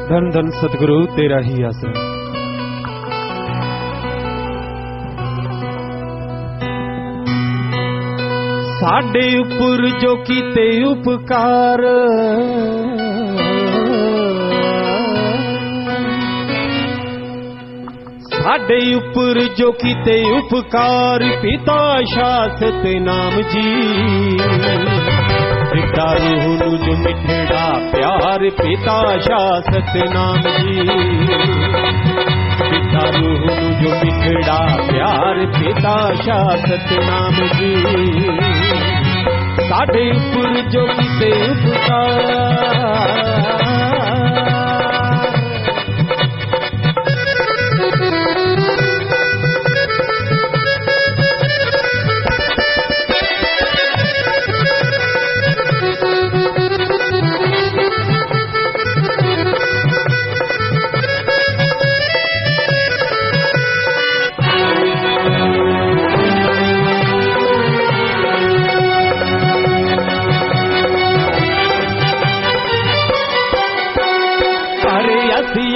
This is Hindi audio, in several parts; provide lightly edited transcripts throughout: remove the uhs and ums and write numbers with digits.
धन धन सतगुरु तेरा ही आसरा। साडे उपर जो कीते उपकार, साडे उपर जो कीते उपकार, पिता शासत नाम जी। पिता रूह नू जो मिठड़ा प्यार, पिता शासत नाम जी। पिता रूह नू जो मिठड़ा प्यार, पिता शासत नाम जी। साडे उपर जो कीते उपकार,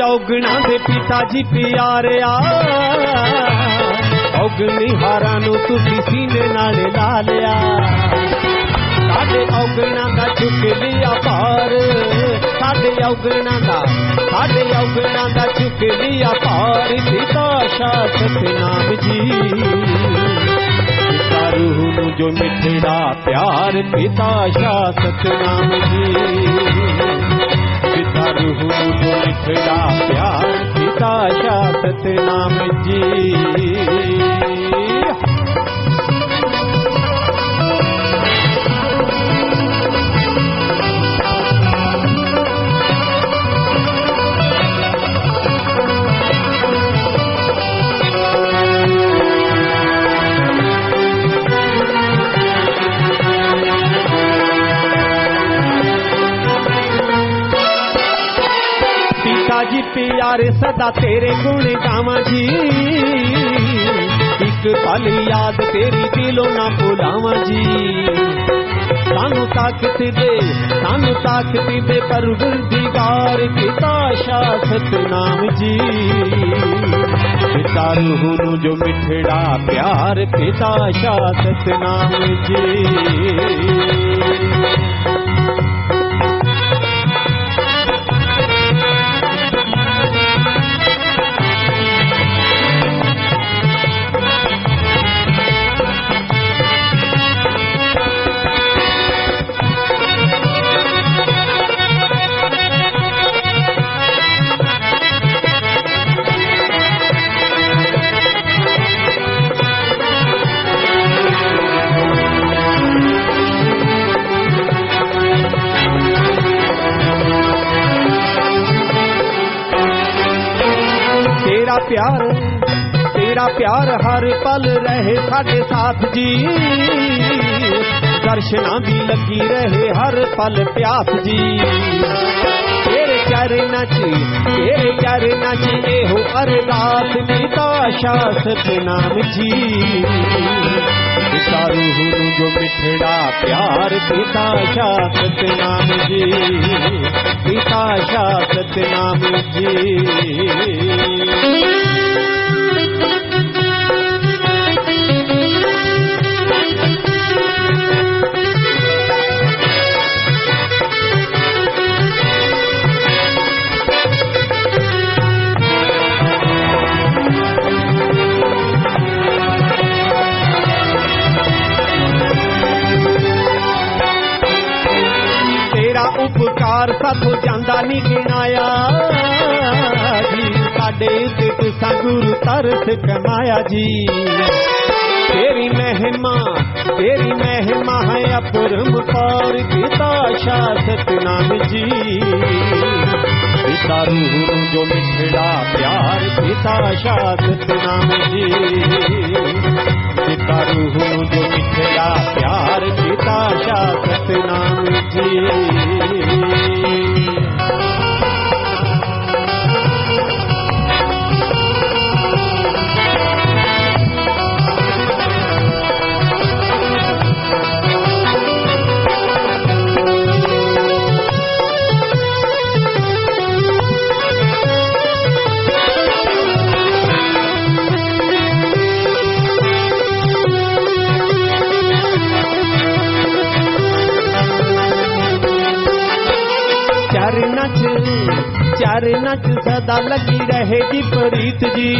औगणा दे पिता जी प्यारिया, औगणिहारा नू तुसी सीने नाल ला लिया। साडे औगणा दा चुक लिया पार, साडे औगणा दा चुक लिया पार, पिता शासत नाम जी। पिता रूह नू जो मिठड़ा प्यार, पिता शासत नाम जी। पिता रूह नू जो मिठड़ा प्यार, पिता शासत नाम जी। जी प्यारे सदा तेरे गुण गावां जी, एक पल याद तेरी दिलों ना भुलावां जी। सानू ताकत दे परवरदिगार, पिता शासत नाम जी। पिता रूह नू जो मिठड़ा प्यार, पिता शासत नाम जी। तेरा प्यार हर पल रहे साडे साथ जी। दर्शना दी लगी रहे हर पल प्यास जी। तेरे चरणा च एहो अरदास, पिता शासत नाम जी। पिता रूह नू जो मिठड़ा प्यार, पिता शासत नाम जी। पिता शासत नाम जी। उपकार साथों जांदा नहीं गिनाया जी। साडे उत्ते तुसां गुरु तरस कमाया जी। तेरी महिमा है अपरंपार, पिता शासत नाम जी। पिता रूह नू जो मिठड़ा प्यार, पिता शासत नाम जी। पिता रूह नू जो मिठड़ा प्यार, पिता शासत नाम जी। चरणों च सदा लगी रहेगी प्रीत जी।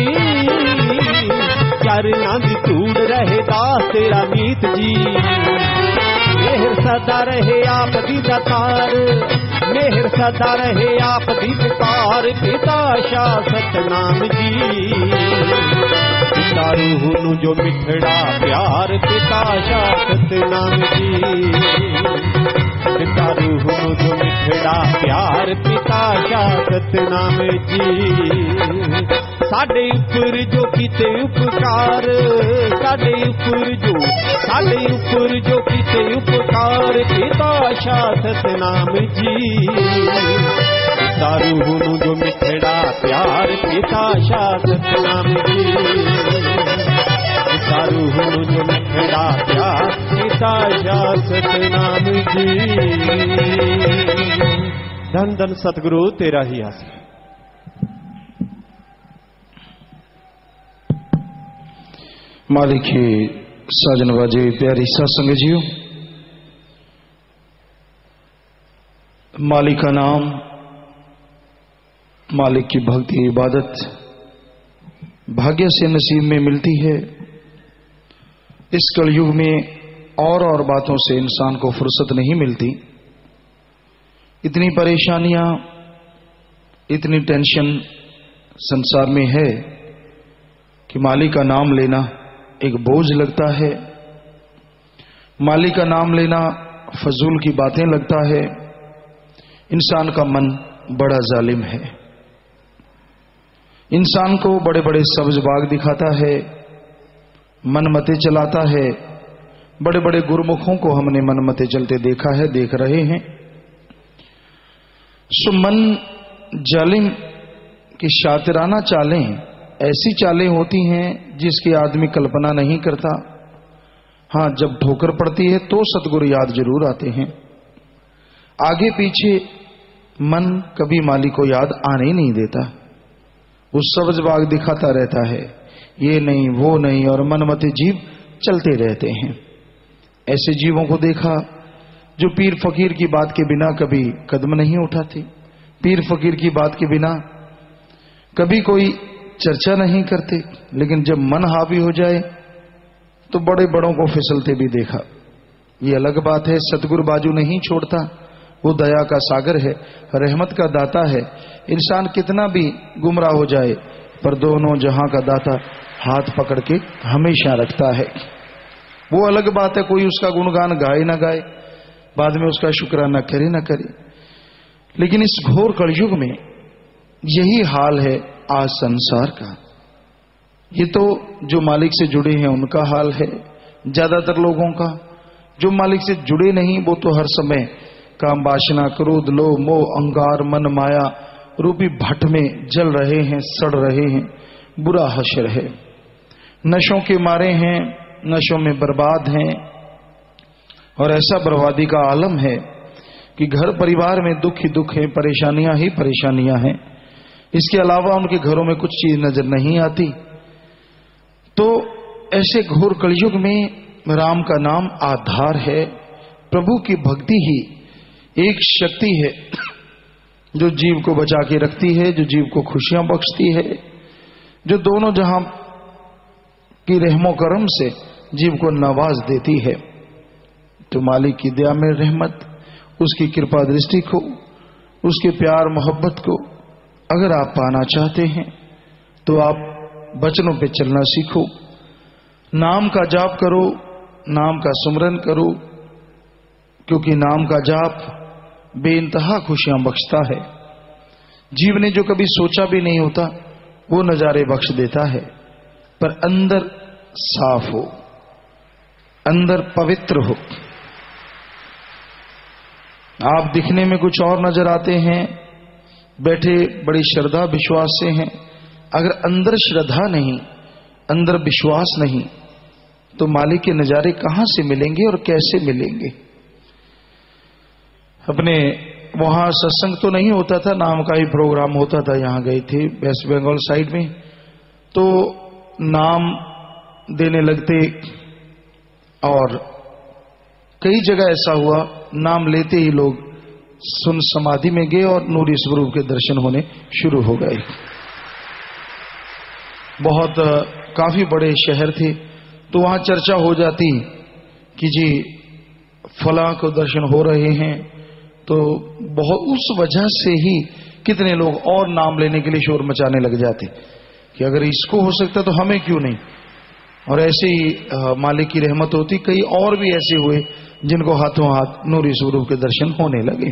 चरणों दी धूड़ रहे दास तेरा मीत जी। मेहर सदा रहे आप दी दातार, मेहर सदा रहे आप दी दातार। पिता शाह सतनाम जी। पिता रूह नू जो मिठड़ा प्यार, पिता शाह सतनाम जी। पिता रूह नू जो मिठड़ा प्यार, पिता शाह सतनाम जी। साडे उपर जो कीते उपकार, साडे उपर जो कीते उपकार, पिता शाह सतनाम जी। पिता रूह नू जो मिठड़ा प्यार, पिता शाह सतनाम जी। पिता रूह नू जो मिठड़ा प्यार, पिता शाह सतनाम जी। धन धन सतगुरु तेरा ही आसरा। मालिक के साजन बाजे प्यारी सत्संग जियो। मालिक का नाम, मालिक की भक्ति इबादत भाग्य से नसीब में मिलती है। इस कलयुग में और बातों से इंसान को फुर्सत नहीं मिलती। इतनी परेशानियां, इतनी टेंशन संसार में है कि मालिक का नाम लेना एक बोझ लगता है। मालिक का नाम लेना फजूल की बातें लगता है। इंसान का मन बड़ा जालिम है। इंसान को बड़े बड़े सब्ज बाग दिखाता है, मनमते चलाता है। बड़े बड़े गुरुमुखों को हमने मनमते चलते देखा है, देख रहे हैं। सो मन जालिम की शातिराना चालें ऐसी चालें होती हैं जिसकी आदमी कल्पना नहीं करता। हां, जब ठोकर पड़ती है तो सतगुरु याद जरूर आते हैं। आगे पीछे मन कभी मालिक को याद आने ही नहीं देता। वो सब्ज बाग दिखाता रहता है, ये नहीं वो नहीं, और मनमते जीव चलते रहते हैं। ऐसे जीवों को देखा जो पीर फकीर की बात के बिना कभी कदम नहीं उठाते, पीर फकीर की बात के बिना कभी कोई चर्चा नहीं करते। लेकिन जब मन हावी हो जाए तो बड़े बड़ों को फिसलते भी देखा। ये अलग बात है। सतगुरु बाजू नहीं छोड़ता। वो दया का सागर है, रहमत का दाता है। इंसान कितना भी गुमराह हो जाए पर दोनों जहां का दाता हाथ पकड़ के हमेशा रखता है। वो अलग बात है, कोई उसका गुणगान गाए ना गाए, बाद में उसका शुक्राना करे ना करे। लेकिन इस घोर कलयुग में यही हाल है आज संसार का। ये तो जो मालिक से जुड़े हैं उनका हाल है, ज्यादातर लोगों का। जो मालिक से जुड़े नहीं वो तो हर समय काम वासना, क्रोध, लोभ, मोह, अहंकार, मन, माया रूपी भट्ट में जल रहे हैं, सड़ रहे हैं। बुरा हश्र है। नशों के मारे हैं, नशों में बर्बाद हैं। और ऐसा बर्बादी का आलम है कि घर परिवार में दुख ही दुख है, परेशानियां ही परेशानियां हैं। इसके अलावा उनके घरों में कुछ चीज नजर नहीं आती। तो ऐसे घोर कलयुग में राम का नाम आधार है। प्रभु की भक्ति ही एक शक्ति है जो जीव को बचा के रखती है, जो जीव को खुशियां बख्शती है, जो दोनों जहां की रहमो करम से जीव को नवाज देती है। तो मालिक की दया में रहमत, उसकी कृपा दृष्टि को, उसके प्यार मोहब्बत को अगर आप पाना चाहते हैं तो आप वचनों पे चलना सीखो। नाम का जाप करो, नाम का सुमरन करो, क्योंकि नाम का जाप बेइंतहा खुशियां बख्शता है। जीव ने जो कभी सोचा भी नहीं होता वो नजारे बख्श देता है। पर अंदर साफ हो, अंदर पवित्र हो। आप दिखने में कुछ और नजर आते हैं, बैठे बड़ी श्रद्धा विश्वास से हैं। अगर अंदर श्रद्धा नहीं, अंदर विश्वास नहीं, तो मालिक के नजारे कहां से मिलेंगे और कैसे मिलेंगे। अपने वहां सत्संग तो नहीं होता था, नाम का ही प्रोग्राम होता था। यहां गए थे वेस्ट बंगाल साइड में, तो नाम देने लगते और कई जगह ऐसा हुआ नाम लेते ही लोग सुन समाधि में गए और नूरी स्वरूप के दर्शन होने शुरू हो गए। बहुत काफी बड़े शहर थे, तो वहां चर्चा हो जाती कि जी फलां को दर्शन हो रहे हैं, तो बहुत उस वजह से ही कितने लोग और नाम लेने के लिए शोर मचाने लग जाते कि अगर इसको हो सकता तो हमें क्यों नहीं। और ऐसे ही मालिक की रहमत होती, कई और भी ऐसे हुए जिनको हाथों हाथ नूरी स्वरूप के दर्शन होने लगे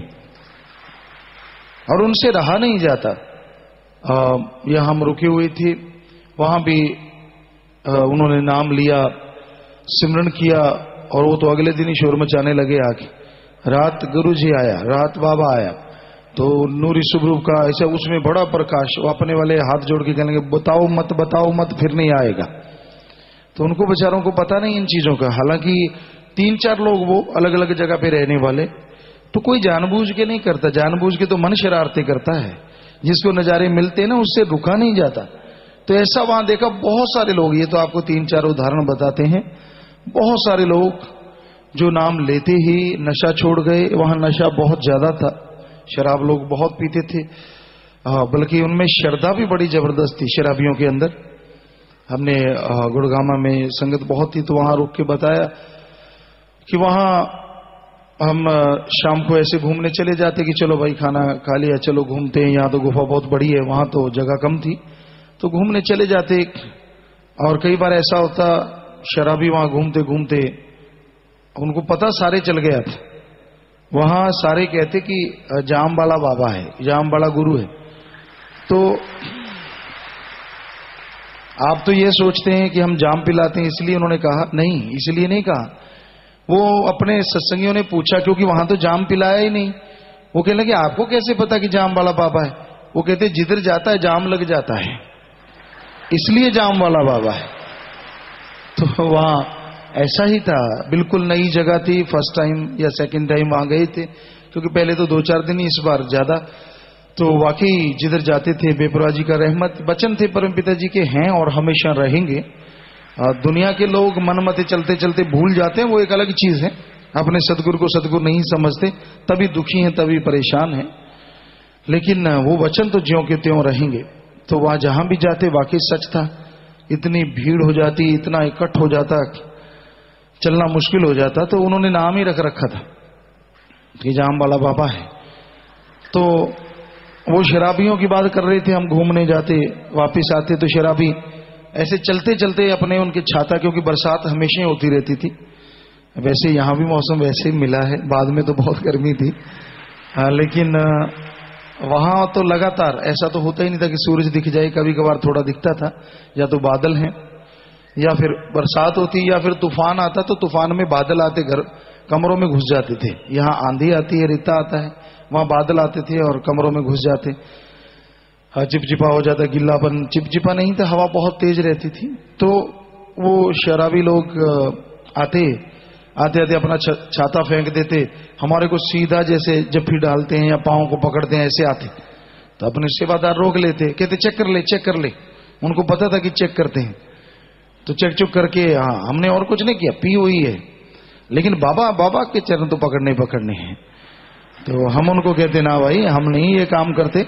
और उनसे रहा नहीं जाता। यहां हम रुके हुए थे, वहां भी उन्होंने नाम लिया, सिमरन किया, और वो तो अगले दिन ही शोर मचाने लगे आके। रात गुरु जी आया, रात बाबा आया, तो नूरी स्वरूप का ऐसा उसमें बड़ा प्रकाश, वो अपने वाले हाथ जोड़ के कहने लगे बताओ मत फिर नहीं आएगा। तो उनको बेचारों को पता नहीं इन चीजों का, हालांकि 3-4 लोग वो अलग अलग जगह पे रहने वाले, तो कोई जानबूझ के नहीं करता, जानबूझ के तो मन शरारते करता है, जिसको नजारे मिलते हैं ना उससे रुका नहीं जाता। तो ऐसा वहां देखा बहुत सारे लोग, ये तो आपको 3-4 उदाहरण बताते हैं, बहुत सारे लोग जो नाम लेते ही नशा छोड़ गए। वहां नशा बहुत ज्यादा था, शराब लोग बहुत पीते थे, बल्कि उनमें श्रद्धा भी बड़ी जबरदस्त थी शराबियों के अंदर। हमने गुड़गामा में संगत बहुत थी, तो वहां रुक के बताया कि वहां हम शाम को ऐसे घूमने चले जाते कि चलो भाई खाना खा लिया, चलो घूमते हैं, यहाँ तो गुफा बहुत बड़ी है, वहां तो जगह कम थी, तो घूमने चले जाते। और कई बार ऐसा होता शराबी वहां घूमते घूमते उनको पता सारे चल गया था, वहां सारे कहते कि जाम वाला बाबा है, जाम वाला गुरु है। तो आप तो ये सोचते हैं कि हम जाम पिलाते हैं इसलिए उन्होंने कहा, नहीं इसलिए नहीं कहा। वो अपने सत्संगियों ने पूछा, क्योंकि वहां तो जाम पिलाया ही नहीं। वो कहने लगे आपको कैसे पता कि जाम वाला बाबा है? वो कहते जिधर जाता है जाम लग जाता है, इसलिए जाम वाला बाबा है। तो वहां ऐसा ही था, बिल्कुल नई जगह थी, फर्स्ट टाइम या सेकंड टाइम वहां गए थे, क्योंकि पहले तो 2-4 दिन ही, इस बार ज्यादा। तो वाकई जिधर जाते थे बेपरवाह जी का रहमत वचन थे परमपिता जी के, हैं और हमेशा रहेंगे। दुनिया के लोग मनमते चलते चलते भूल जाते हैं, वो एक अलग चीज है, अपने सदगुरु को सदगुरु नहीं समझते, तभी दुखी हैं, तभी परेशान हैं। लेकिन वो वचन तो ज्यों के त्यों रहेंगे। तो वहां जहां भी जाते वाकई सच था, इतनी भीड़ हो जाती, इतना इकट्ठ हो जाता, चलना मुश्किल हो जाता। तो उन्होंने नाम ही रख रखा था कि जाम वाला बाबा है। तो वो शराबियों की बात कर रहे थे, हम घूमने जाते वापिस आते तो शराबी ऐसे चलते चलते अपने उनके छाता, क्योंकि बरसात हमेशा ही होती रहती थी, वैसे यहां भी मौसम वैसे ही मिला है, बाद में तो बहुत गर्मी थी, लेकिन वहां तो लगातार ऐसा तो होता ही नहीं था कि सूरज दिख जाए, कभी कभार थोड़ा दिखता था, या तो बादल हैं या फिर बरसात होती या फिर तूफान आता, तो तूफान में बादल आते घर कमरों में घुस जाते थे। यहाँ आंधी आती है, रेता आता है, वहां बादल आते थे और कमरों में घुस जाते, चिपचिपा हो जाता, गिल्लापन, चिपचिपा नहीं था, हवा बहुत तेज रहती थी। तो वो शराबी लोग आते आते अपना छाता फेंक देते, हमारे को सीधा जैसे जफ्फी डालते हैं या पांव को पकड़ते हैं ऐसे आते, तो अपने सेवादार रोक लेते, कहते चेक कर ले। उनको पता था कि चेक करते हैं, तो चेक चुक करके, हाँ हमने और कुछ नहीं किया, पी हुई है, लेकिन बाबा के चरण तो पकड़ने हैं। तो हम उनको कहते ना भाई हम नहीं ये काम करते,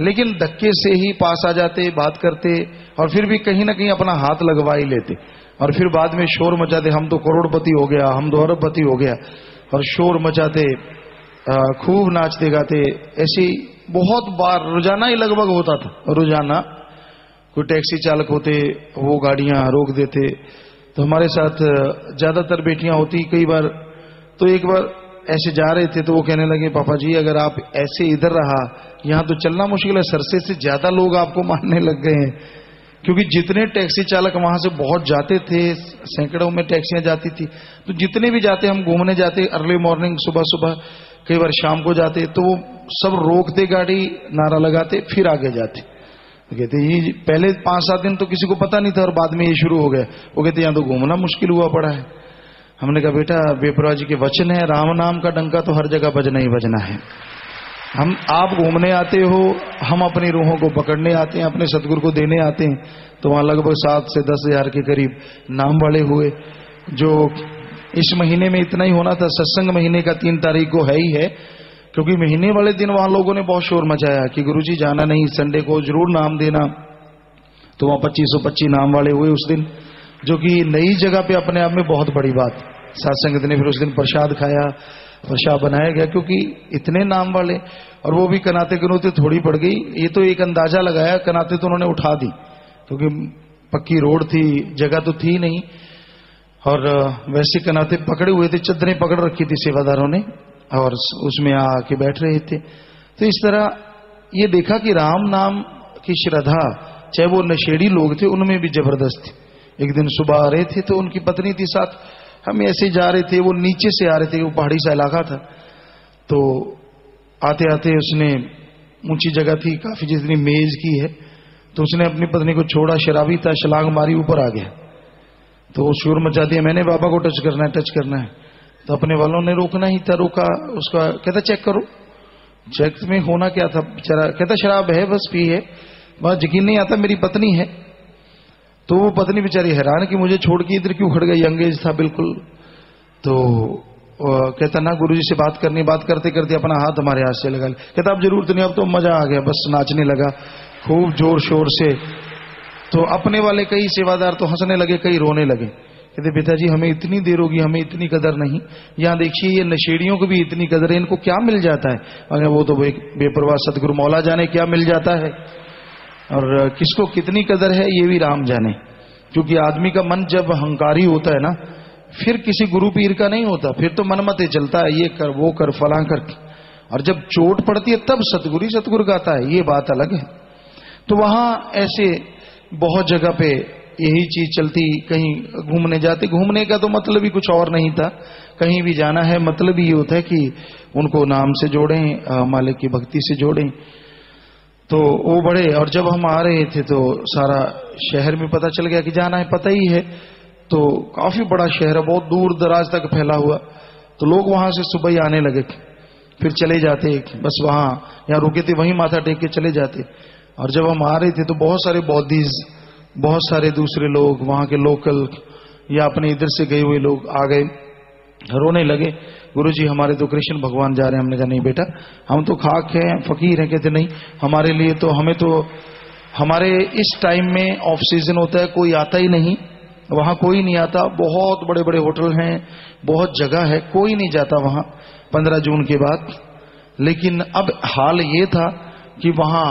लेकिन धक्के से ही पास आ जाते, बात करते, और फिर भी कहीं ना कहीं अपना हाथ लगवा ही लेते, और फिर बाद में शोर मचाते, हम तो करोड़पति हो गया, हम तो अरबपति हो गया, और शोर मचाते, खूब नाचते गाते। ऐसी बहुत बार रोजाना ही लगभग होता था, रोजाना कोई टैक्सी चालक होते, वो गाड़ियां रोक देते, तो हमारे साथ ज्यादातर बेटियां होती। कई बार तो एक बार ऐसे जा रहे थे, तो वो कहने लगे पापा जी अगर आप ऐसे इधर रहा, यहाँ तो चलना मुश्किल है, सरसे से ज्यादा लोग आपको मारने लग गए हैं, क्योंकि जितने टैक्सी चालक वहां से बहुत जाते थे, सैकड़ों में टैक्सियां जाती थी, तो जितने भी जाते, हम घूमने जाते अर्ली मॉर्निंग, सुबह, कई बार शाम को जाते, तो वो सब रोकते गाड़ी, नारा लगाते, फिर आगे जाते। कहते ये पहले 5-7 दिन तो किसी को पता नहीं था, और बाद में ये शुरू हो गया। वो कहते यहाँ तो घूमना मुश्किल हुआ पड़ा है। हमने कहा बेटा बेपरवाह जी के वचन है, राम नाम का डंका तो हर जगह बजना ही बजना है। आप घूमने आते हो, हम अपनी रूहों को पकड़ने आते हैं, अपने सदगुरु को देने आते हैं। तो वहां लगभग 7 से 10 हजार के करीब नाम वाले हुए, जो इस महीने में इतना ही होना था। सत्संग महीने का 3 तारीख को है ही है, क्योंकि महीने वाले दिन वहां लोगों ने बहुत शोर मचाया कि गुरुजी जाना नहीं, संडे को जरूर नाम देना। तो वहां 2525 नाम वाले हुए उस दिन, जो कि नई जगह पे अपने आप में बहुत बड़ी बात। साथ संगत ने फिर उस दिन प्रसाद खाया, प्रसाद बनाया गया, क्योंकि इतने नाम वाले, और वो भी कनाते कनोते थोड़ी पड़ गई। ये तो एक अंदाजा लगाया, कनाते तो उन्होंने उठा दी, क्योंकि पक्की रोड थी, जगह तो थी नहीं, और वैसे कनाते पकड़े हुए थे, चद्दरें पकड़ रखी थी सेवादारों ने, और उसमें आके बैठ रहे थे। तो इस तरह ये देखा कि राम नाम की श्रद्धा, चाहे वो नशेड़ी लोग थे, उनमें भी जबरदस्त थी। एक दिन सुबह आ रहे थे तो उनकी पत्नी थी साथ, हम ऐसे जा रहे थे, वो नीचे से आ रहे थे, वो पहाड़ी सा इलाका था। तो आते आते उसने, ऊंची जगह थी काफी, जितनी मेज की है, तो उसने अपनी पत्नी को छोड़ा, शराबी था, छलांग मारी, ऊपर आ गया। तो वो शोर मचा दिया, मैंने बाबा को टच करना है, टच करना है। तो अपने वालों ने रोकना ही था, रोका उसका, कहता चेक करो। चेक में होना क्या था बेचारा, कहता शराब है, बस पी है, बस यकीन नहीं आता मेरी पत्नी है। तो वो पत्नी बेचारी हैरान कि मुझे छोड़ के इधर क्यों खड़ गई, अंगेज था बिल्कुल। तो कहता ना गुरुजी से बात करनी, बात करते करते अपना हाथ हमारे हाथ से लगा लिया। कहता अब जरूरत नहीं, अब तो मजा आ गया, बस नाचने लगा खूब जोर शोर से। तो अपने वाले कई सेवादार तो हंसने लगे, कई रोने लगे। कहते पिताजी हमें इतनी देर होगी, हमें इतनी कदर नहीं। यहाँ देखिए ये नशेड़ियों को भी इतनी कदर है, इनको क्या मिल जाता है। अरे वो तो बेपरवाह सतगुरु मौला जाने क्या मिल जाता है, और किसको कितनी कदर है ये भी राम जाने। क्योंकि आदमी का मन जब अहंकारी होता है ना, फिर किसी गुरु पीर का नहीं होता, फिर तो मनमते चलता है, ये कर वो कर फलां कर। और जब चोट पड़ती है तब सतगुरु सतगुरु गाता है, ये बात अलग है। तो वहां ऐसे बहुत जगह पे यही चीज चलती। कहीं घूमने जाते, घूमने का तो मतलब ही कुछ और नहीं था, कहीं भी जाना है मतलब ही ये होता है कि उनको नाम से जोड़ें, मालिक की भक्ति से जोड़ें। तो वो बड़े, और जब हम आ रहे थे तो सारा शहर में पता चल गया कि जाना है, पता ही है। तो काफी बड़ा शहर है, बहुत दूर दराज तक फैला हुआ। तो लोग वहां से सुबह ही आने लगे, फिर चले जाते, बस वहां यहाँ रुके थे वहीं माथा टेक के चले जाते। और जब हम आ रहे थे तो बहुत सारे बौद्धिज, बहुत सारे दूसरे लोग, वहां के लोकल या अपने इधर से गए हुए लोग आ गए, रोने लगे, गुरुजी हमारे तो कृष्ण भगवान जा रहे हैं। हमने कहा नहीं बेटा, हम तो खाक हैं, फकीर हैं। कहते नहीं, हमारे लिए तो, हमें तो, हमारे इस टाइम में ऑफ सीजन होता है, कोई आता ही नहीं, वहां कोई नहीं आता। बहुत बड़े बड़े होटल हैं, बहुत जगह है, कोई नहीं जाता वहां 15 जून के बाद। लेकिन अब हाल ये था कि वहां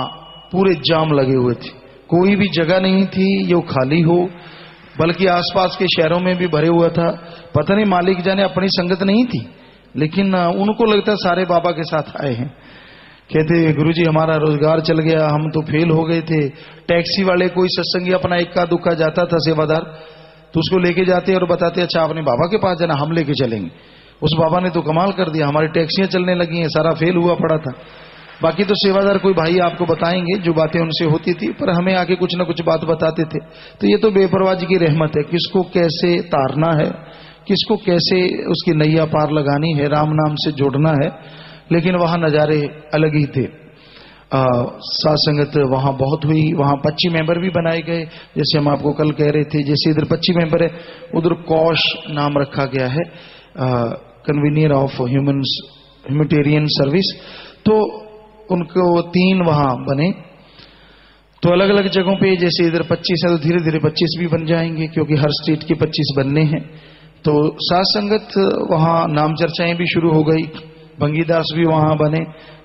पूरे जाम लगे हुए थे, कोई भी जगह नहीं थी जो खाली हो, बल्कि आसपास के शहरों में भी भरे हुआ था। पता नहीं मालिक जाने, अपनी संगत नहीं थी, लेकिन उनको लगता सारे बाबा के साथ आए हैं। कहते गुरुजी हमारा रोजगार चल गया, हम तो फेल हो गए थे। टैक्सी वाले कोई सत्संगी अपना इक्का दुक्का जाता था सेवादार, तो उसको लेके जाते और बताते अच्छा आपने बाबा के पास जाना, हम लेके चलेंगे। उस बाबा ने तो कमाल कर दिया, हमारी टैक्सियां चलने लगी हैं, सारा फेल हुआ पड़ा था। बाकी तो सेवादार कोई भाई आपको बताएंगे जो बातें उनसे होती थी, पर हमें आके कुछ ना कुछ बात बताते थे। तो ये तो बेपरवाह जी की रहमत है, किसको कैसे तारना है, किसको कैसे उसकी नैया पार लगानी है, राम नाम से जोड़ना है। लेकिन वहां नजारे अलग ही थे। साथ संगत वहां बहुत हुई, वहां 25 मेंबर भी बनाए गए, जैसे हम आपको कल कह रहे थे। जैसे इधर 25 मेंबर है, उधर कौश नाम रखा गया है, कन्वीनियर ऑफ ह्यूमैनिटेरियन सर्विस। तो उनको 3 वहां बने। तो अलग अलग जगहों पे, जैसे इधर 25 है तो धीरे धीरे 25 भी बन जाएंगे, क्योंकि हर स्टेट के 25 बनने हैं। तो साथ संगत वहां नाम चर्चाएं भी शुरू हो गई, भंगीदास भी वहां बने।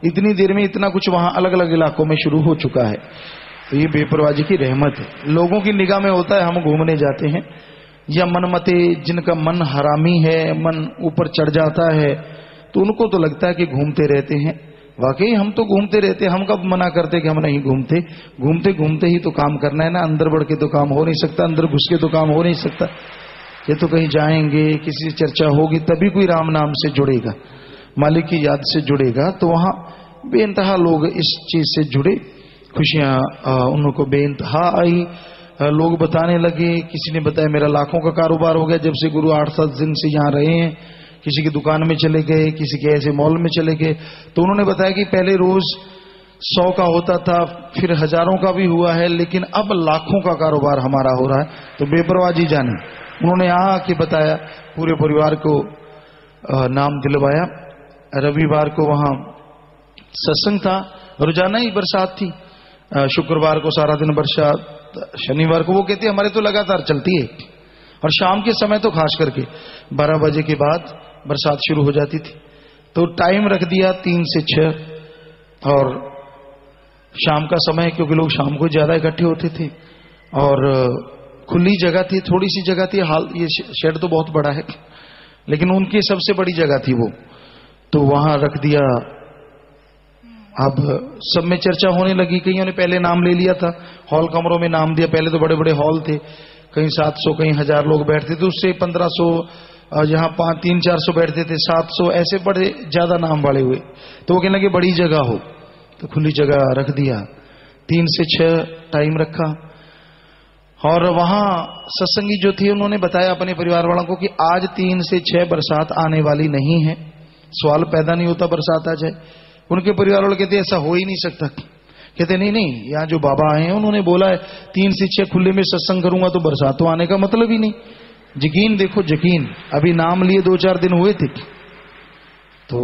इतनी देर में इतना कुछ वहां अलग अलग इलाकों में शुरू हो चुका है। तो ये बेपरवाही की रहमत है। लोगों की निगाह में होता है हम घूमने जाते हैं, या मनमते जिनका मन हरामी है, मन ऊपर चढ़ जाता है, तो उनको तो लगता है कि घूमते रहते हैं। वाकई हम तो घूमते रहते हैं, हम कब मना करते कि हम नहीं घूमते। घूमते घूमते ही तो काम करना है ना, अंदर बढ़ के तो काम हो नहीं सकता, अंदर घुस के तो काम हो नहीं सकता। ये तो कहीं जाएंगे, किसी से चर्चा होगी, तभी कोई राम नाम से जुड़ेगा, मालिक की याद से जुड़ेगा। तो वहां बेइंतहा लोग इस चीज से जुड़े, खुशियां उनको बेइंतहा आई। लोग बताने लगे, किसी ने बताया मेरा लाखों का कारोबार हो गया जब से गुरु 8-7 दिन से यहाँ रहे हैं। किसी की दुकान में चले गए, किसी के ऐसे मॉल में चले गए। तो उन्होंने बताया कि पहले रोज 100 का होता था, फिर हजारों का भी हुआ है, लेकिन अब लाखों का कारोबार हमारा हो रहा है। तो बेपरवाह जी जाने, उन्होंने आके बताया, पूरे परिवार को नाम दिलवाया। रविवार को वहां सत्संग था, रोजाना ही बरसात थी। शुक्रवार को सारा दिन बरसात, शनिवार को, वो कहते हमारे तो लगातार चलती है, और शाम के समय तो खास करके 12 बजे के बाद बरसात शुरू हो जाती थी। तो टाइम रख दिया 3 से 6, और शाम का समय, क्योंकि लोग शाम को ज्यादा इकट्ठे होते थे, और खुली जगह थी, थोड़ी सी जगह थी। हाल ये शेड तो बहुत बड़ा है, लेकिन उनकी सबसे बड़ी जगह थी वो, तो वहां रख दिया। अब सब में चर्चा होने लगी, कईयों ने पहले नाम ले लिया था, हॉल कमरों में नाम दिया। पहले तो बड़े बड़े हॉल थे, कहीं 700 कहीं 1000 लोग बैठते थे, उससे 1500, जहां 300-400 बैठते थे 700, ऐसे बड़े ज्यादा नाम वाले हुए। तो वो कहने लगे बड़ी जगह हो, तो खुली जगह रख दिया। 3 से 6 टाइम रखा, और वहां सत्संगी जो थे उन्होंने बताया अपने परिवार वालों को कि आज 3 से 6 बरसात आने वाली नहीं है। सवाल पैदा नहीं होता बरसात आ जाए। उनके परिवार वाले कहते ऐसा हो ही नहीं सकता। कहते नहीं नहीं, यहाँ जो बाबा आए हैं उन्होंने बोला है 3 से 6 खुले में सत्संग करूंगा तो बरसात तो आने का मतलब ही नहीं। यकीन देखो, यकीन। अभी नाम लिए 2-4 दिन हुए थे, तो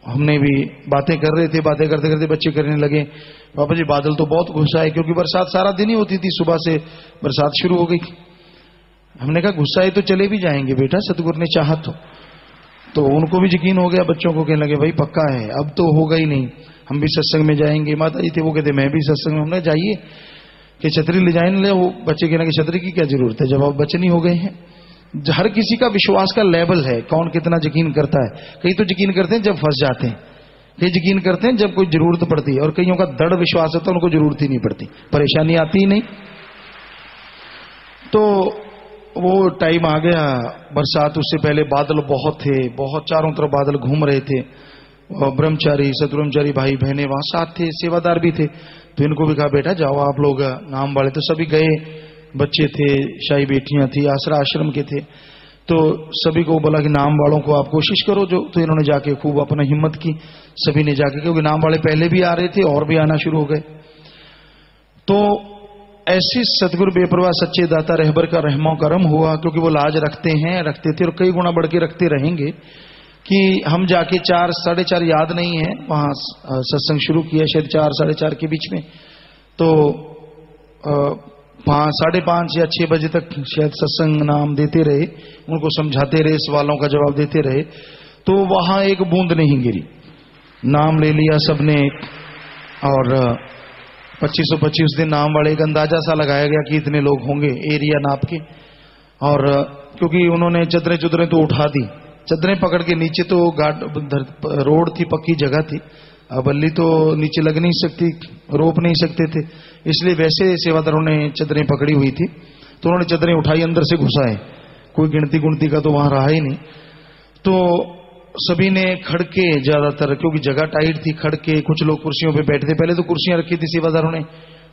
हमने भी बातें कर रहे थे, बातें करते करते बच्चे करने लगे, बाबा जी बादल तो बहुत गुस्सा है, क्योंकि बरसात सारा दिन ही होती थी, सुबह से बरसात शुरू हो गई। हमने कहा गुस्सा है तो चले भी जाएंगे बेटा, सतगुरु ने चाहा तो उनको भी यकीन हो गया। बच्चों को कहने लगे भाई पक्का है, अब तो होगा ही नहीं, हम भी सत्संग में जाएंगे। माता जी थे, वो कहते मैं भी सत्संग में। हमने जाइए कि छतरी ले जाए ले। वो बच्चे कहने लगे छतरी की क्या जरूरत है, जब आप बच्चे नहीं हो गए हैं। हर किसी का विश्वास का लेवल है, कौन कितना यकीन करता है। कई तो यकीन करते हैं जब फंस जाते हैं, कई यकीन करते हैं जब कोई जरूरत पड़ती है, और कईयों का दृढ़ विश्वास होता है उनको जरूरत ही नहीं पड़ती, परेशानी आती ही नहीं। तो वो टाइम आ गया बरसात, उससे पहले बादल बहुत थे, बहुत चारों तरफ बादल घूम रहे थे। ब्रह्मचारी सतब्रह्मचारी भाई बहने वहां साथ थे, सेवादार भी थे। तो इनको भी कहा बेटा जाओ आप लोग नाम वाले। तो सभी गए, बच्चे थे, शाही बेटियां थी, आसरा आश्रम के थे। तो सभी को बोला कि नाम वालों को आप कोशिश करो जो। तो इन्होंने जाके खूब अपना हिम्मत की, सभी ने जाके, क्योंकि नाम वाले पहले भी आ रहे थे और भी आना शुरू हो गए। तो ऐसी सतगुरु बेपरवाह सच्चे दाता रहबर का रहमो करम हुआ, क्योंकि वो लाज रखते हैं, रखते थे, और कई गुना बढ़ के रखते रहेंगे। कि हम जाके 4 साढ़े 4 याद नहीं है, वहां सत्संग शुरू किया शायद 4 साढ़े 4 के बीच में। तो 5:30 या 6 बजे तक शायद सत्संग नाम देते रहे, उनको समझाते रहे, सवालों का जवाब देते रहे। तो वहां एक बूंद नहीं गिरी, नाम ले लिया सबने। और 2525 दिन नाम वाले, एक अंदाजा सा लगाया गया कि इतने लोग होंगे, एरिया नाप के। और क्योंकि उन्होंने चदरें चुदरें तो उठा दी, चदरें पकड़ के नीचे तो रोड थी, पक्की जगह थी, बल्ली तो नीचे लग नहीं सकती, रोप नहीं सकते थे, इसलिए वैसे सेवादारों ने चदरें पकड़ी हुई थी। तो उन्होंने चदरें उठाई, अंदर से घुसाए, कोई गिनती गुणती का तो वहां रहा ही नहीं। तो सभी ने खड़के, ज्यादातर क्योंकि जगह टाइट थी, खड़के, कुछ लोग कुर्सियों पे बैठे थे। पहले तो कुर्सियां रखी थी सेवादारों ने,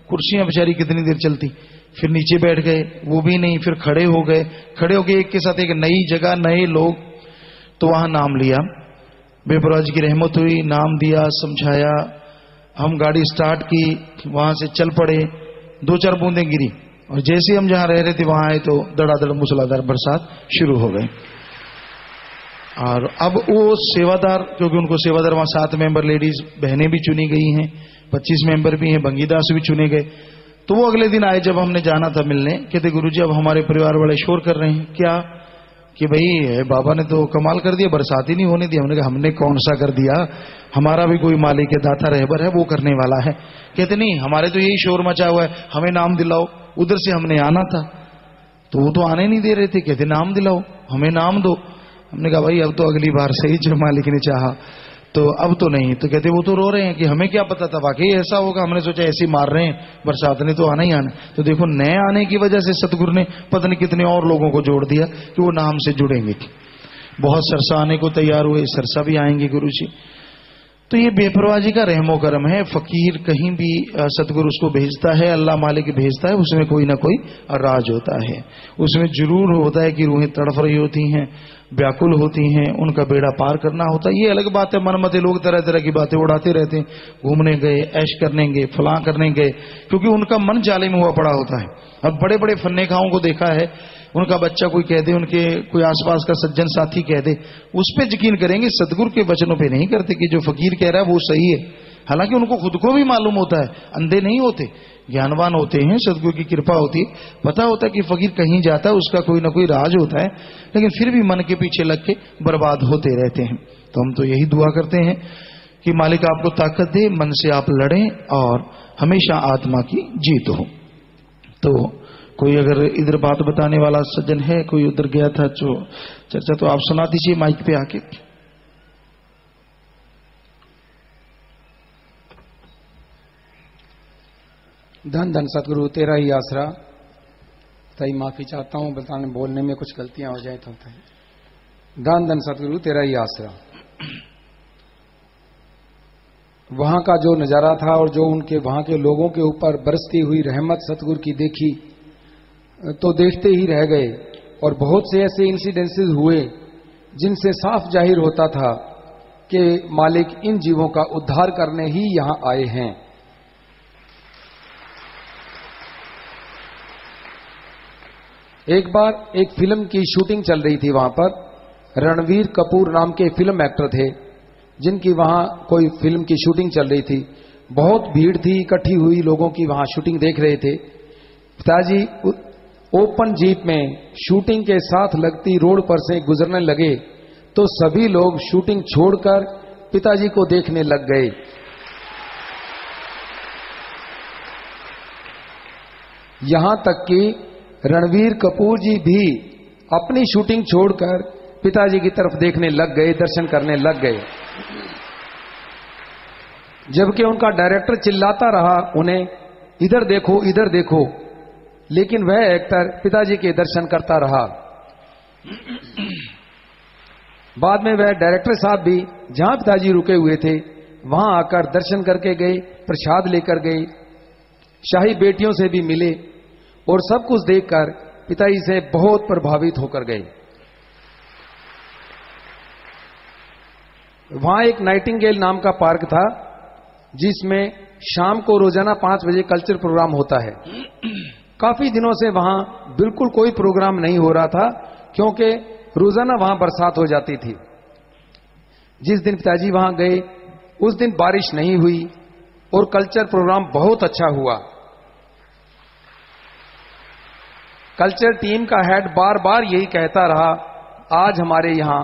कुर्सियां बेचारी कितनी देर चलती। फिर नीचे बैठ गए, वो भी नहीं, फिर खड़े हो गए। खड़े होके एक के साथ एक, नई जगह, नए लोग। तो वहां नाम लिया, बेपरवाह जी की रहमत हुई, नाम दिया, समझाया। हम गाड़ी स्टार्ट की, वहां से चल पड़े। 2-4 बूंदें गिरी, और जैसे हम जहां रह रहे थे वहां आए तो धड़ाधड़ मूसलाधार बरसात शुरू हो गई। और अब वो सेवादार, क्योंकि उनको सेवादार वहां 7 मेंबर लेडीज बहनें भी चुनी गई हैं, 25 मेंबर भी हैं, बंगीदास भी चुने गए। तो वो अगले दिन आए, जब हमने जाना था मिलने, कहते गुरुजी अब हमारे परिवार वाले शोर कर रहे हैं। क्या? कि भाई बाबा ने तो कमाल कर दिया, बरसात ही नहीं होने दी। हमने कहा हमने कौन सा कर दिया, हमारा भी कोई मालिक है, दाता रहबर है, वो करने वाला है। कहते नहीं, हमारे तो यही शोर मचा हुआ है, हमें नाम दिलाओ, उधर से हमने आना था। तो वो तो आने नहीं दे रहे थे, कहते नाम दिलाओ, हमें नाम दो। हमने कहा भाई अब तो अगली बार से ही जो मालिक ने चाहा, तो अब तो नहीं। तो कहते वो तो रो रहे हैं कि हमें क्या पता था वाकई ऐसा होगा, हमने सोचा ऐसे ही मार रहे हैं, बरसात ने तो आना ही आना। तो देखो नए आने की वजह से सतगुरु ने पता नहीं कितने और लोगों को जोड़ दिया कि वो नाम से जुड़ेंगे। बहुत सरसा आने को तैयार हुए, सरसा भी आएंगे गुरुजी। तो ये बेपरवाह जी का रहमो करम है। फकीर कहीं भी सतगुरु उसको भेजता है, अल्लाह मालिक भेजता है, उसमें कोई ना कोई राज होता है। उसमें जरूर होता है कि रूहें तड़फ रही होती हैं, व्याकुल होती हैं, उनका बेड़ा पार करना होता है। ये अलग बात है, मनमते लोग तरह तरह की बातें उड़ाते रहते हैं, घूमने गए, ऐश करने गए, फलां करने गए, क्योंकि उनका मन जाले में हुआ पड़ा होता है। अब बड़े बड़े फन्ने खाओं को देखा है उनका बच्चा कोई कह दे, उनके कोई आसपास का सज्जन साथी कह दे, उस पर यकीन करेंगे, सदगुरु के वचनों पे नहीं करते कि जो फकीर कह रहा है वो सही है। हालांकि उनको खुद को भी मालूम होता है, अंधे नहीं होते, ज्ञानवान होते हैं, सदगुरु की कृपा होती है, पता होता है कि फकीर कहीं जाता है उसका कोई ना कोई राज होता है, लेकिन फिर भी मन के पीछे लग के बर्बाद होते रहते हैं। तो हम तो यही दुआ करते हैं कि मालिक आपको ताकत दे, मन से आप लड़ें और हमेशा आत्मा की जीत हो। तो कोई अगर इधर बात बताने वाला सज्जन है, कोई उधर गया था जो चर्चा, तो आप सुना दीजिए माइक पे आके। धन धन सतगुरु तेरा ही आसरा। तई माफी चाहता हूं, बताने बोलने में कुछ गलतियां हो जाए तो। धन धन सतगुरु तेरा ही आसरा। वहां का जो नजारा था और जो उनके वहां के लोगों के ऊपर बरसती हुई रहमत सतगुरु की देखी तो देखते ही रह गए। और बहुत से ऐसे इंसिडेंसेस हुए जिनसे साफ जाहिर होता था कि मालिक इन जीवों का उद्धार करने ही यहां आए हैं। एक बार एक फिल्म की शूटिंग चल रही थी वहां पर। रणवीर कपूर नाम के फिल्म एक्टर थे जिनकी वहां कोई फिल्म की शूटिंग चल रही थी। बहुत भीड़ थी इकट्ठी हुई, लोगों की वहां शूटिंग देख रहे थे। पिताजी ओपन जीप में शूटिंग के साथ लगती रोड पर से गुजरने लगे तो सभी लोग शूटिंग छोड़कर पिताजी को देखने लग गए। यहां तक कि रणवीर कपूर जी भी अपनी शूटिंग छोड़कर पिताजी की तरफ देखने लग गए, दर्शन करने लग गए। जबकि उनका डायरेक्टर चिल्लाता रहा उन्हें, इधर देखो इधर देखो, लेकिन वह एक्टर पिताजी के दर्शन करता रहा। बाद में वह डायरेक्टर साहब भी जहां पिताजी रुके हुए थे वहां आकर दर्शन करके गए, प्रसाद लेकर गए, शाही बेटियों से भी मिले और सब कुछ देखकर पिताजी से बहुत प्रभावित होकर गए। वहां एक नाइटिंगेल नाम का पार्क था जिसमें शाम को रोजाना 5 बजे कल्चर प्रोग्राम होता है। काफी दिनों से वहां बिल्कुल कोई प्रोग्राम नहीं हो रहा था क्योंकि रोजाना वहां बरसात हो जाती थी। जिस दिन पिताजी वहां गए उस दिन बारिश नहीं हुई और कल्चर प्रोग्राम बहुत अच्छा हुआ। कल्चर टीम का हेड बार बार यही कहता रहा, आज हमारे यहां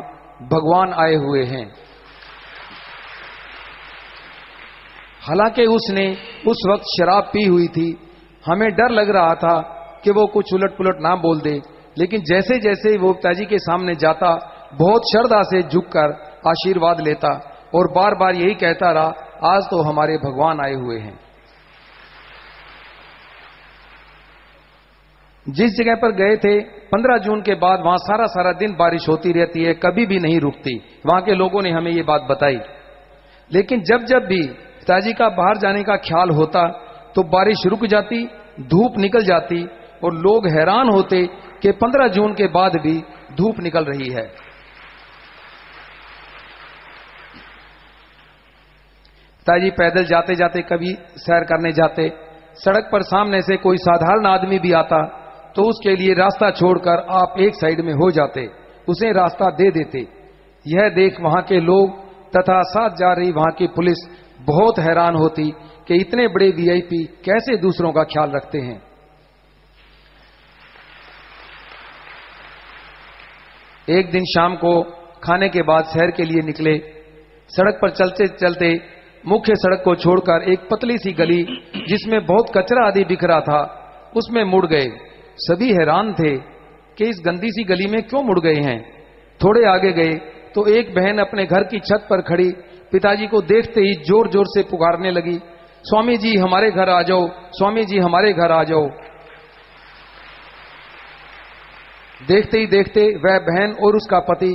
भगवान आए हुए हैं। हालांकि उसने उस वक्त शराब पी हुई थी। हमें डर लग रहा था कि वो कुछ उलट पुलट ना बोल दे, लेकिन जैसे जैसे वो पिताजी के सामने जाता बहुत श्रद्धा से झुककर आशीर्वाद लेता और बार बार यही कहता रहा, आज तो हमारे भगवान आए हुए हैं। जिस जगह पर गए थे 15 जून के बाद वहां सारा दिन बारिश होती रहती है, कभी भी नहीं रुकती। वहां के लोगों ने हमें ये बात बताई। लेकिन जब भी पिताजी का बाहर जाने का ख्याल होता तो बारिश रुक जाती, धूप निकल जाती और लोग हैरान होते कि 15 जून के बाद भी धूप निकल रही है। पिताजी पैदल जाते जाते कभी सैर करने जाते, सड़क पर सामने से कोई साधारण आदमी भी आता तो उसके लिए रास्ता छोड़कर आप एक साइड में हो जाते, उसे रास्ता दे देते। यह देख वहां के लोग तथा साथ जा रही वहां की पुलिस बहुत हैरान होती कि इतने बड़े वीआईपी कैसे दूसरों का ख्याल रखते हैं। एक दिन शाम को खाने के बाद सैर के लिए निकले। सड़क पर चलते चलते मुख्य सड़क को छोड़कर एक पतली सी गली जिसमें बहुत कचरा आदि बिखरा था उसमें मुड़ गए। सभी हैरान थे कि इस गंदी सी गली में क्यों मुड़ गए हैं। थोड़े आगे गए तो एक बहन अपने घर की छत पर खड़ी पिताजी को देखते ही जोर जोर से पुकारने लगी, स्वामी जी हमारे घर आ जाओ, स्वामी जी हमारे घर आ जाओ। देखते ही देखते वह बहन और उसका पति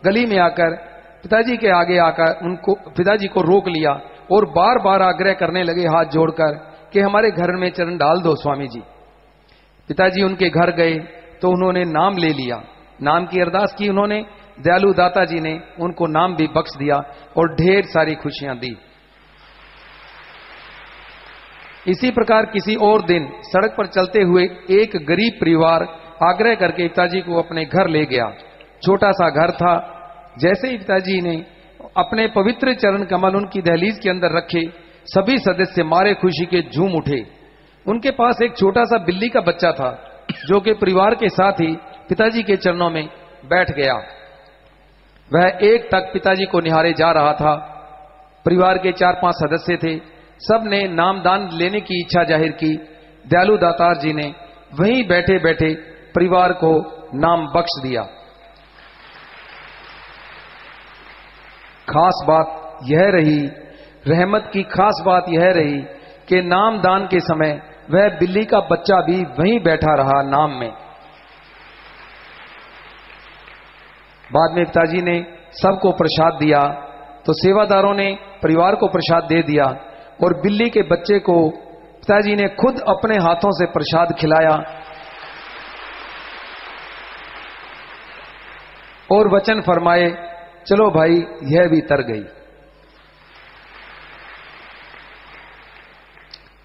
गली में आकर पिताजी के आगे आकर उनको पिताजी को रोक लिया और बार बार आग्रह करने लगे हाथ जोड़कर कि हमारे घर में चरण डाल दो स्वामी जी। पिताजी उनके घर गए तो उन्होंने नाम ले लिया, नाम की अरदास की उन्होंने। दयालु दाता जी ने उनको नाम भी बख्श दिया और ढेर सारी खुशियां दी। इसी प्रकार किसी और दिन सड़क पर चलते हुए एक गरीब परिवार आग्रह करके पिताजी को अपने घर ले गया। छोटा सा घर था। जैसे ही पिताजी ने अपने पवित्र चरण कमल उनकी दहलीज के अंदर रखे, सभी सदस्य मारे खुशी के झूम उठे। उनके पास एक छोटा सा बिल्ली का बच्चा था, जो कि परिवार के साथ ही पिताजी के चरणों में बैठ गया। वह एक टक पिताजी को निहारे जा रहा था। परिवार के 4-5 सदस्य थे। सब ने नामदान लेने की इच्छा जाहिर की। दयालु दातार जी ने वहीं बैठे बैठे परिवार को नाम बख्श दिया। खास बात यह रही, रहमत की खास बात यह रही कि नामदान के समय वह बिल्ली का बच्चा भी वहीं बैठा रहा नाम में। बाद में पिताजी ने सबको प्रसाद दिया तो सेवादारों ने परिवार को प्रसाद दे दिया और बिल्ली के बच्चे को पिताजी ने खुद अपने हाथों से प्रसाद खिलाया और वचन फरमाए, चलो भाई यह भी तर गई।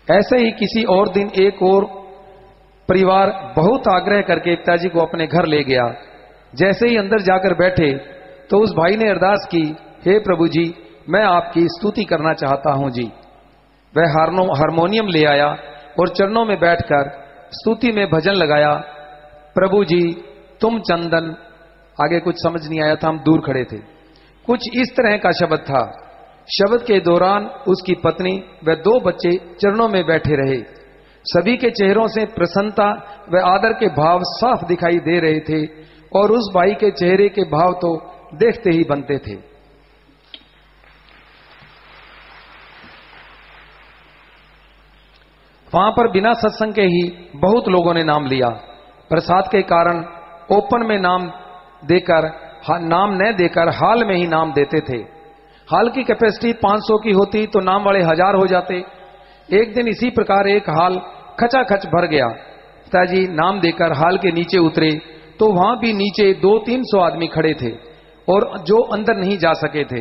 ऐसे ही किसी और दिन एक और परिवार बहुत आग्रह करके पिताजी को अपने घर ले गया। जैसे ही अंदर जाकर बैठे तो उस भाई ने अरदास की, हे प्रभु जी, मैं आपकी स्तुति करना चाहता हूं जी। वह हारमोनियम ले आया और चरणों में बैठकर स्तुति में भजन लगाया। प्रभु जी तुम चंदन, आगे कुछ समझ नहीं आया था, हम दूर खड़े थे। कुछ इस तरह का शब्द था। शब्द के दौरान उसकी पत्नी व 2 बच्चे चरणों में बैठे रहे। सभी के चेहरों से प्रसन्नता व आदर के भाव साफ दिखाई दे रहे थे और उस भाई के चेहरे के भाव तो देखते ही बनते थे। वहां पर बिना सत्संग के ही बहुत लोगों ने नाम लिया। प्रसाद के कारण ओपन में नाम न देकर हाल में ही नाम देते थे। हाल की कैपेसिटी 500 की होती तो नाम वाले 1000 हो जाते। एक दिन इसी प्रकार एक हाल खचाखच भर गया। पिताजी नाम देकर हाल के नीचे उतरे तो वहां भी नीचे 200-300 आदमी खड़े थे और जो अंदर नहीं जा सके थे।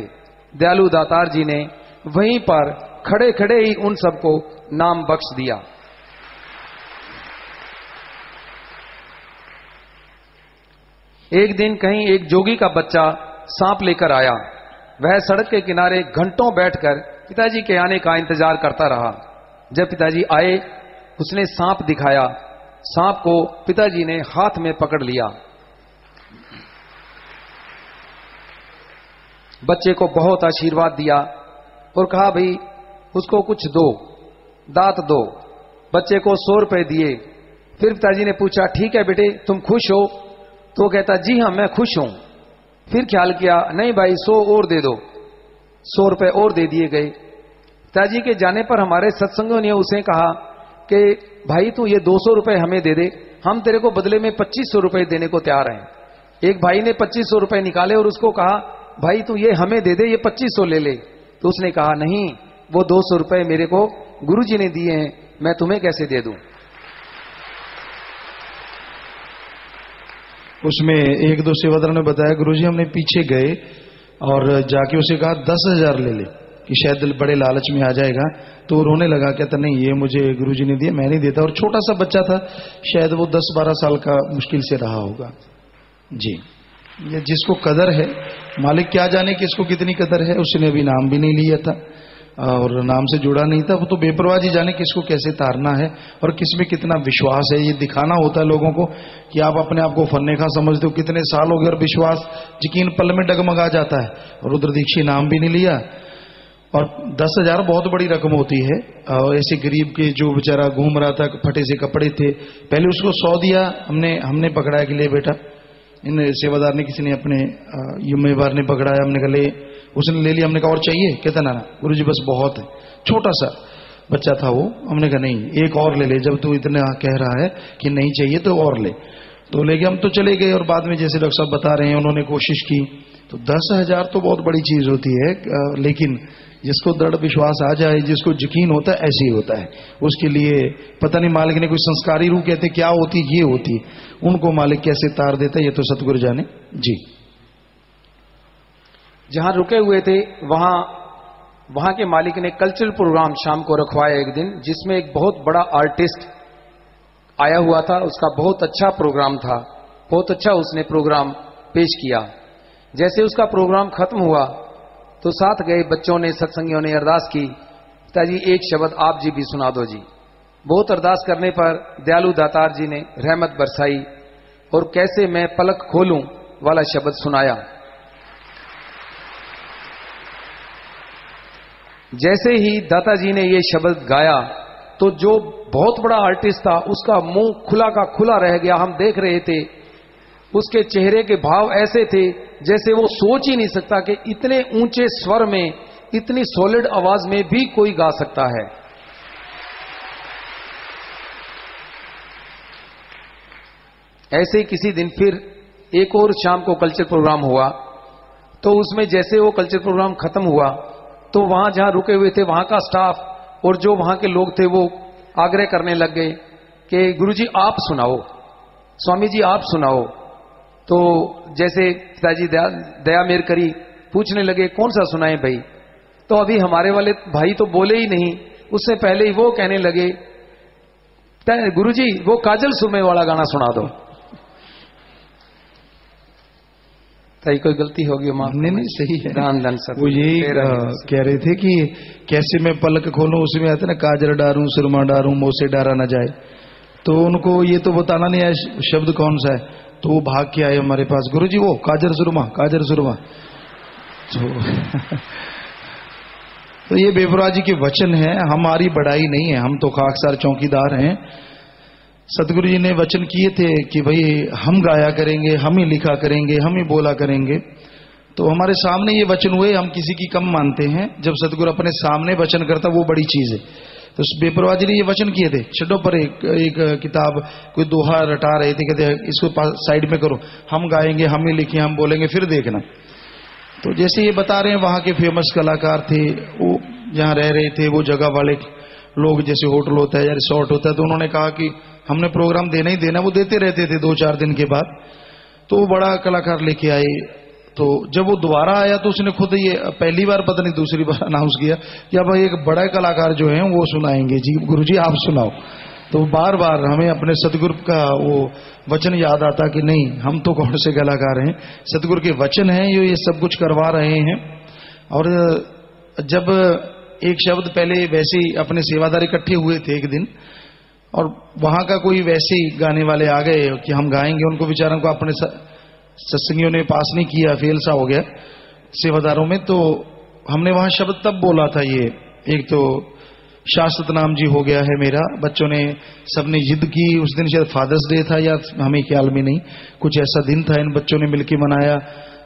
दयालु दातार जी ने वहीं पर खड़े खड़े ही उन सबको नाम बख्श दिया। एक दिन कहीं एक जोगी का बच्चा सांप लेकर आया। वह सड़क के किनारे घंटों बैठकर पिताजी के आने का इंतजार करता रहा। जब पिताजी आए उसने सांप दिखाया। सांप को पिताजी ने हाथ में पकड़ लिया। बच्चे को बहुत आशीर्वाद दिया और कहा, भाई उसको कुछ दो, दात दो। बच्चे को 100 रुपए दिए। फिर पिताजी ने पूछा, ठीक है बेटे तुम खुश हो? तो कहता, जी हां मैं खुश हूं। फिर ख्याल किया, नहीं भाई 100 और दे दो। 100 रुपए और दे दिए गए। पिताजी के जाने पर हमारे सत्संगों ने उसे कहा कि भाई तू ये 200 रुपए हमें दे दे, हम तेरे को बदले में 2500 रुपए देने को तैयार हैं। एक भाई ने 2500 रुपए निकाले और उसको कहा, भाई तू ये हमें दे दे, ये 2500 ले ले। तो उसने कहा, नहीं वो 200 रुपए मेरे को गुरुजी ने दिए हैं, मैं तुम्हें कैसे दे दूं। उसमें 1-2 सेवादार ने बताया, गुरुजी हमने पीछे गए और जाके उसे कहा 10,000 ले ले कि शायद बड़े लालच में आ जाएगा। तो रोने लगा, कहता नहीं ये मुझे गुरुजी ने दिया, मैं नहीं देता। और छोटा सा बच्चा था, शायद वो 10-12 साल का मुश्किल से रहा होगा। जी, ये जिसको कदर है, मालिक क्या जाने किसको कितनी कदर है। उसने अभी नाम भी नहीं लिया था और नाम से जुड़ा नहीं था, वो तो बेपरवाह जी जाने किसको कैसे तारना है और किसमें कितना विश्वास है। ये दिखाना होता है लोगों को कि आप अपने आप को फन्ने खा समझते हो। कितने साल हो गए और विश्वास यकीन पल में डगमगा जाता है। और रुद्रदीक्षी नाम भी नहीं लिया। और 10,000 बहुत बड़ी रकम होती है। और ऐसे गरीब के जो बेचारा घूम रहा था, फटे से कपड़े थे, पहले उसको 100 दिया। हमने पकड़ाया कि ले बेटा। इन सेवादार ने, किसी ने अपने युम्मेवार ने पकड़ाया। हमने कहा ले, उसने ले लिया। हमने कहा और चाहिए? कहता ना गुरुजी बस बहुत है। छोटा सा बच्चा था वो। हमने कहा नहीं एक और ले ले, जब तू इतना कह रहा है कि नहीं चाहिए तो और ले। तो ले गए। हम तो चले गए और बाद में जैसे डॉक्टर साहब बता रहे हैं उन्होंने कोशिश की। तो 10,000 तो बहुत बड़ी चीज होती है, लेकिन जिसको दृढ़ विश्वास आ जाए, जिसको यकीन होता है, ऐसे ही होता है। उसके लिए पता नहीं मालिक ने कोई संस्कारी रूह कहते क्या होती, ये होती, उनको मालिक कैसे तार देता है, ये तो सतगुरु जाने। जी, जहां रुके हुए थे वहां के मालिक ने कल्चरल प्रोग्राम शाम को रखवाया एक दिन, जिसमें एक बहुत बड़ा आर्टिस्ट आया हुआ था, उसका बहुत अच्छा प्रोग्राम था, बहुत अच्छा उसने प्रोग्राम पेश किया। जैसे उसका प्रोग्राम खत्म हुआ तो साथ गए बच्चों ने, सत्संगियों ने अरदास की, पिताजी एक शब्द आप जी भी सुना दो जी। बहुत अरदास करने पर दयालु दातार जी ने रहमत बरसाई और कैसे मैं पलक खोलूं वाला शब्द सुनाया। जैसे ही दाता जी ने ये शब्द गाया तो जो बहुत बड़ा आर्टिस्ट था उसका मुंह खुला का खुला रह गया। हम देख रहे थे, उसके चेहरे के भाव ऐसे थे जैसे वो सोच ही नहीं सकता कि इतने ऊंचे स्वर में, इतनी सॉलिड आवाज में भी कोई गा सकता है। ऐसे ही किसी दिन फिर एक और शाम को कल्चर प्रोग्राम हुआ, तो उसमें जैसे वो कल्चर प्रोग्राम खत्म हुआ तो वहां जहां रुके हुए थे वहां का स्टाफ और जो वहां के लोग थे वो आग्रह करने लग गए कि गुरुजी आप सुनाओ, स्वामी जी आप सुनाओ। तो जैसे पिताजी दया मेर करी, पूछने लगे कौन सा सुनाएं भाई। तो अभी हमारे वाले भाई तो बोले ही नहीं, उससे पहले ही वो कहने लगे गुरुजी वो काजल सुमे वाला गाना सुना दो। ताई कोई गलती होगी माफ। नहीं सही है। दान सर वो यही कह रहे थे कि कैसे मैं पलक खोलूं, उसमें आते ना काजर डारूं सुरमा डारूं मोसे डारा ना जाए। तो उनको ये तो बताना नहीं है शब्द कौन सा है, तो वो भाग के आए हमारे पास, गुरुजी वो काजर सुरमा काजर सुरमा। तो ये बेपरवाह जी के वचन है, हमारी बड़ाई नहीं है, हम तो खाकसार चौकीदार हैं। सतगुरु जी ने वचन किए थे कि भाई हम गाया करेंगे, हम ही लिखा करेंगे, हम ही बोला करेंगे। तो हमारे सामने ये वचन हुए, हम किसी की कम मानते हैं। जब सतगुरु अपने सामने वचन करता वो बड़ी चीज है। तो बेपरवाह जी ने ये वचन किए थे। छड्डो पर एक किताब कोई दोहा रटा रहे थे, कहते इसको साइड में करो, हम गाएंगे, हम ही लिखे, हम बोलेंगे, फिर देखना। तो जैसे ये बता रहे हैं वहां के फेमस कलाकार थे, वो जहां रह रहे थे, वो जगह वाले लोग, जैसे होटल होता है या रिसोर्ट होता है, तो उन्होंने कहा कि हमने प्रोग्राम देना ही देना। वो देते रहते थे 2-4 दिन के बाद। तो वो बड़ा कलाकार लेके आए। तो जब वो दोबारा आया तो उसने खुद ये पहली बार पता नहीं दूसरी बार अनाउंस किया कि अब एक बड़ा कलाकार जो है वो सुनाएंगे जी, गुरुजी आप सुनाओ। तो बार बार हमें अपने सतगुरु का वो वचन याद आता कि नहीं हम तो कौन से कलाकार हैं, सतगुरु के वचन हैं ये सब कुछ करवा रहे हैं। और जब एक शब्द पहले वैसे ही अपने सेवादार इकट्ठे हुए थे एक दिन, और वहां का कोई वैसे ही गाने वाले आ गए कि हम गाएंगे, उनको बेचारों को अपने सत्संगियों ने पास नहीं किया, फेल सा हो गया सेवादारों में। तो हमने वहां शब्द तब बोला था, ये एक तो शाश्वत नाम जी हो गया है मेरा। बच्चों ने सबने जिद की, उस दिन शायद फादर्स डे था या हमें ख्याल में नहीं, कुछ ऐसा दिन था, इन बच्चों ने मिलकर मनाया,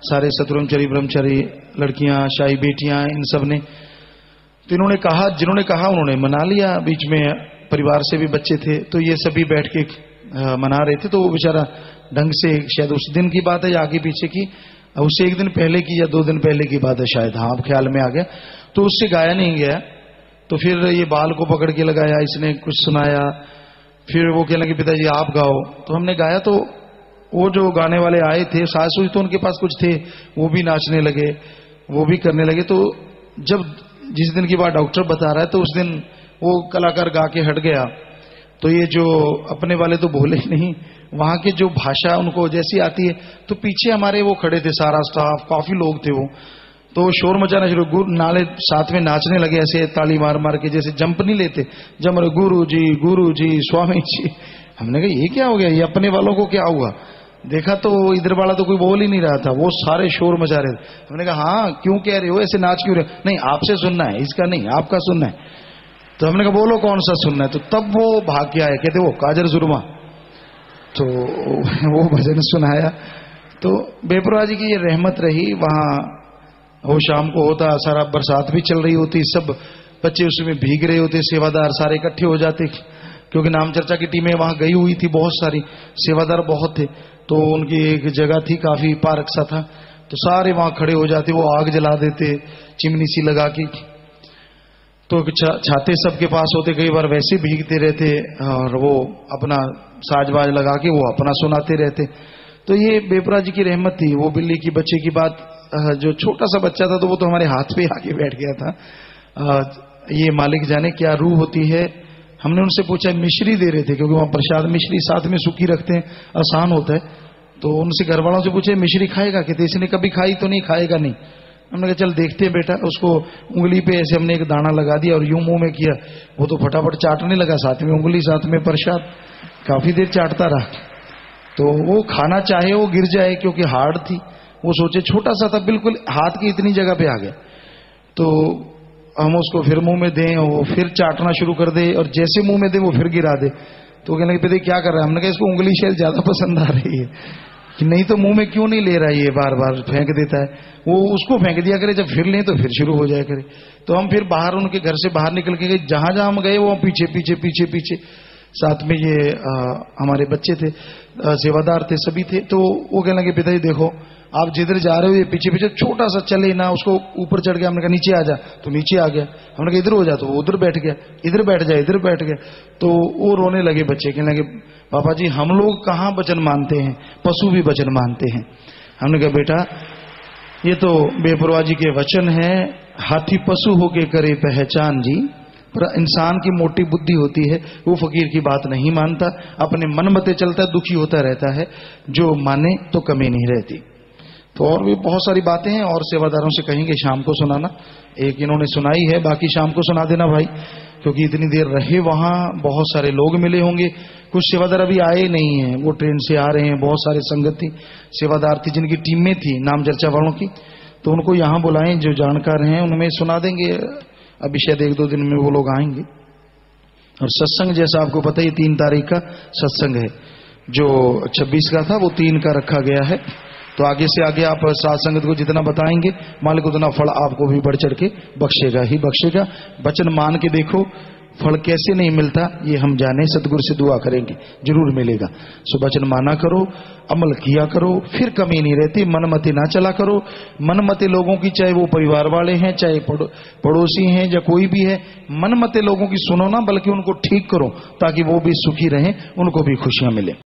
सारे सतब्रह्मचारी ब्रह्मचारी लड़कियां शाही बेटियां इन सब ने। तो इन्होंने कहा, जिन्होंने कहा उन्होंने मना लिया, बीच में परिवार से भी बच्चे थे तो ये सभी बैठ के मना रहे थे। तो वो बेचारा ढंग से, शायद उस दिन की बात है या आगे पीछे की, उससे एक दिन पहले की या 2 दिन पहले की बात है शायद, हाँ ख्याल में आ गया। तो उससे गाया नहीं गया। तो फिर ये बाल को पकड़ के लगाया, इसने कुछ सुनाया, फिर वो कहने लगे पिताजी आप गाओ। तो हमने गाया। तो वो जो गाने वाले आए थे सासू तो उनके पास कुछ थे, वो भी नाचने लगे, वो भी करने लगे। तो जब जिस दिन की बात डॉक्टर बता रहा है तो उस दिन वो कलाकार गा के हट गया। तो ये जो अपने वाले तो बोले ही नहीं, वहां के जो भाषा उनको जैसी आती है, तो पीछे हमारे वो खड़े थे सारा स्टाफ, काफी लोग थे वो, तो शोर मचाना शुरू, नाले साथ में नाचने लगे ऐसे ताली मार मार के, जैसे जंप नहीं लेते, जम रहे गुरु जी स्वामी जी। हमने कहा ये क्या हो गया, ये अपने वालों को क्या हुआ। देखा तो इधर वाला तो कोई बोल ही नहीं रहा था, वो सारे शोर मचा रहे थे। हमने कहा हाँ क्यों कह रहे हो ऐसे, नाच क्यों रहे हो। नहीं आपसे सुनना है, इसका नहीं आपका सुनना है। तो हमने कहा बोलो कौन सा सुनना है। तो तब वो भाग के आए, कहते वो काजर सुरमा। तो वो भजन सुनाया। तो बेपरवाह जी की ये रहमत रही। वहां वो शाम को होता, सारा बरसात भी चल रही होती, सब बच्चे उसमें भीग रहे होते, सेवादार सारे इकट्ठे हो जाते, क्योंकि नाम चर्चा की टीमें वहां गई हुई थी बहुत सारी, सेवादार बहुत थे। तो उनकी एक जगह थी, काफी पार्क सा था, तो सारे वहां खड़े हो जाते, वो आग जला देते चिमनी सी लगा के। तो छाते सबके पास होते, कई बार वैसे भीगते रहते, और वो अपना साजबाज लगा के वो अपना सुनाते रहते। तो ये बेपरवाह जी की रहमत थी। वो बिल्ली की बच्चे की बात, जो छोटा सा बच्चा था तो वो तो हमारे हाथ पे आके बैठ गया था। ये मालिक जाने क्या रूह होती है, हमने उनसे पूछा, मिश्री दे रहे थे क्योंकि वहां प्रसाद मिश्री साथ में सूखी रखते हैं, आसान होता है। तो उनसे घर वालों से पूछे, मिश्री खाएगा? कहते इसने कभी खाई तो नहीं, खाएगा नहीं। हमने कहा चल देखते हैं बेटा। उसको उंगली पे ऐसे हमने एक दाना लगा दिया और यूं मुंह में किया, वो तो फटाफट चाटने लगा, साथ में उंगली साथ में प्रसाद, काफी देर चाटता रहा। तो वो खाना चाहे वो गिर जाए क्योंकि हार्ड थी, वो सोचे छोटा सा था, बिल्कुल हाथ की इतनी जगह पे आ गया। तो हम उसको फिर मुंह में दें, वो फिर चाटना शुरू कर दे, और जैसे मुंह में दे वो फिर गिरा दे। तो कहने लगे क्या कर रहा है? हमने कहा इसको उंगली शायद ज्यादा पसंद आ रही है, कि नहीं तो मुंह में क्यों नहीं ले रहा है, ये बार बार फेंक देता है। वो उसको फेंक दिया करे, जब फिर लें तो फिर शुरू हो जाया करे। तो हम फिर बाहर उनके घर से बाहर निकल के गए, जहां जहां हम गए वो पीछे पीछे पीछे पीछे, साथ में ये हमारे बच्चे थे, सेवादार थे, सभी थे। तो वो कहने लगे पिताजी देखो आप जिधर जा रहे हो ये पीछे पीछे, छोटा सा चले ना, उसको ऊपर चढ़ गया। हमने कहा नीचे आ जा, तो नीचे आ गया। हमने कहा इधर हो जा, तो वो उधर बैठ गया, इधर बैठ जा, इधर बैठ गया। तो वो रोने लगे बच्चे, कहने लगे पापा जी हम लोग कहाँ वचन मानते हैं, पशु भी वचन मानते हैं। हमने कहा बेटा ये तो बेपरवाह जी के वचन है, हाथी पशु होके करे पहचान जी, पर इंसान की मोटी बुद्धि होती है, वो फकीर की बात नहीं मानता, अपने मन मते चलता है, दुखी होता रहता है, जो माने तो कमी नहीं रहती। तो और भी बहुत सारी बातें हैं, और सेवादारों से कहेंगे शाम को सुनाना। एक इन्होंने सुनाई है, बाकी शाम को सुना देना भाई, क्योंकि इतनी देर रहे वहां, बहुत सारे लोग मिले होंगे। कुछ सेवादार अभी आए नहीं हैं, वो ट्रेन से आ रहे हैं, बहुत सारे संगत थी, सेवादार थी जिनकी टीमें थी नाम चर्चा वालों की, तो उनको यहाँ बुलाएं, जो जानकार हैं उनमें सुना देंगे। अभी शायद 1-2 दिन में वो लोग आएंगे। और सत्संग जैसा आपको पता ही 3 तारीख का सत्संग है, जो 26 का था वो 3 का रखा गया है। तो आगे से आगे आप साथ संगत को जितना बताएंगे मालिक उतना फल आपको भी बढ़ चढ़ के बख्शेगा ही बख्शेगा। वचन मान के देखो, फल कैसे नहीं मिलता ये हम जाने, सतगुरु से दुआ करेंगे जरूर मिलेगा। सो वचन माना करो, अमल किया करो, फिर कमी नहीं रहती। मनमति ना चला करो। मनमते लोगों की, चाहे वो परिवार वाले हैं, चाहे पड़ोसी हैं, या कोई भी है, मनमते लोगों की सुनो ना, बल्कि उनको ठीक करो ताकि वो भी सुखी रहें, उनको भी खुशियां मिले।